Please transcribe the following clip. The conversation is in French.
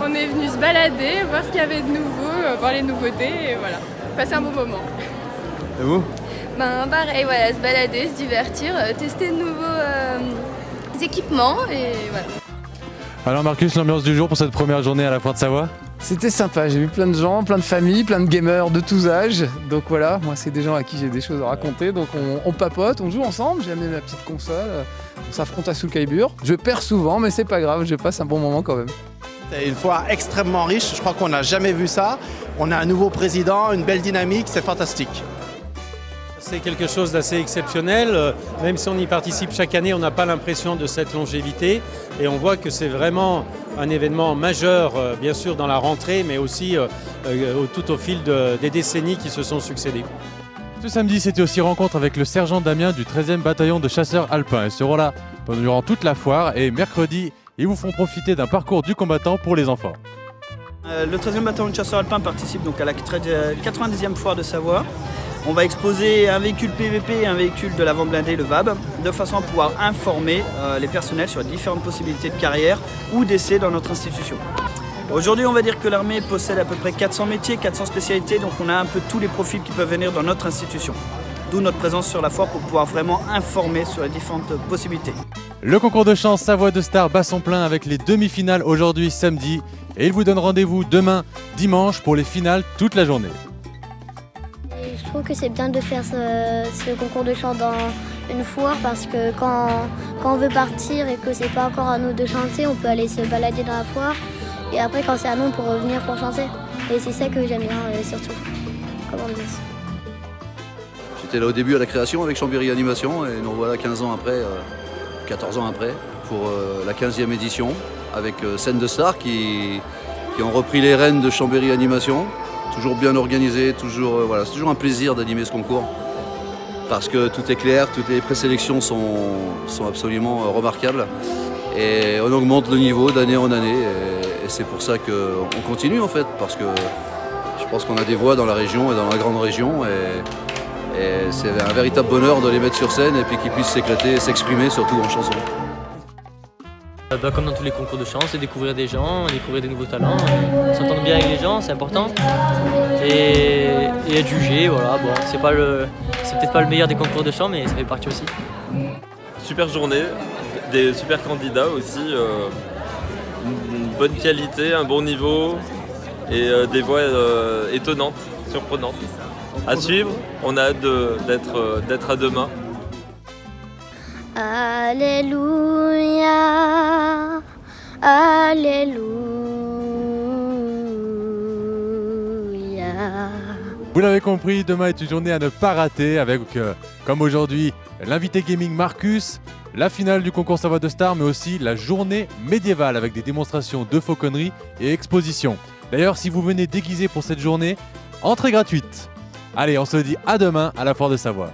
On est venu se balader, voir ce qu'il y avait de nouveau, voir les nouveautés et voilà, passer un bon moment. Et vous? Pareil, voilà, se balader, se divertir, tester de nouveaux équipements et voilà. Alors Marcus, l'ambiance du jour pour cette première journée à la Foire de Savoie? C'était sympa, j'ai vu plein de gens, plein de familles, plein de gamers de tous âges. Donc voilà, moi c'est des gens à qui j'ai des choses à raconter. Donc on papote, on joue ensemble, j'ai amené ma petite console, on s'affronte à Soul Calibur. Je perds souvent mais c'est pas grave, je passe un bon moment quand même. C'est une foire extrêmement riche, je crois qu'on n'a jamais vu ça. On a un nouveau président, une belle dynamique, c'est fantastique. C'est quelque chose d'assez exceptionnel, même si on y participe chaque année, on n'a pas l'impression de cette longévité et on voit que c'est vraiment un événement majeur, bien sûr dans la rentrée, mais aussi tout au fil des décennies qui se sont succédées. Ce samedi, c'était aussi rencontre avec le sergent Damien du 13e bataillon de chasseurs alpins. Ils seront là durant toute la foire et mercredi, ils vous font profiter d'un parcours du combattant pour les enfants. Le 13e bataillon de chasseurs alpins participe donc à la 90e foire de Savoie. On va exposer un véhicule PVP et un véhicule de l'avant blindé, le VAB, de façon à pouvoir informer les personnels sur les différentes possibilités de carrière ou d'essai dans notre institution. Aujourd'hui, on va dire que l'armée possède à peu près 400 métiers, 400 spécialités, donc on a un peu tous les profils qui peuvent venir dans notre institution. D'où notre présence sur la foire pour pouvoir vraiment informer sur les différentes possibilités. Le concours de chance Savoie de Star bat son plein avec les demi-finales aujourd'hui samedi et il vous donne rendez-vous demain dimanche pour les finales toute la journée. Je trouve que c'est bien de faire ce concours de chant dans une foire parce que quand on veut partir et que c'est pas encore à nous de chanter, on peut aller se balader dans la foire et après quand c'est à nous on peut revenir pour chanter. Et c'est ça que j'aime bien surtout. Comment on dit. J'étais là au début à la création avec Chambéry Animation et nous voilà 15 ans après, 14 ans après pour la 15e édition avec Scène de Stars qui ont repris les rênes de Chambéry Animation. Toujours bien organisé, voilà, c'est toujours un plaisir d'animer ce concours parce que tout est clair, toutes les présélections sont absolument remarquables et on augmente le niveau d'année en année et c'est pour ça qu'on continue en fait parce que je pense qu'on a des voix dans la région et dans la grande région et c'est un véritable bonheur de les mettre sur scène et puis qu'ils puissent s'éclater et s'exprimer surtout en chanson. Comme dans tous les concours de chant, c'est découvrir des gens, découvrir des nouveaux talents, s'entendre bien avec les gens, c'est important. Et être jugé, voilà, bon, c'est peut-être pas le meilleur des concours de chant, mais ça fait partie aussi. Super journée, des super candidats aussi, une bonne qualité, un bon niveau et des voix étonnantes, surprenantes. À suivre, on a hâte d'être à demain. Alléluia, Alléluia. Vous l'avez compris, demain est une journée à ne pas rater avec, comme aujourd'hui, l'invité gaming Marcus, la finale du concours Savoie de Star, mais aussi la journée médiévale avec des démonstrations de fauconnerie et expositions. D'ailleurs, si vous venez déguisé pour cette journée, entrée gratuite. Allez, on se dit à demain à la Foire de Savoie.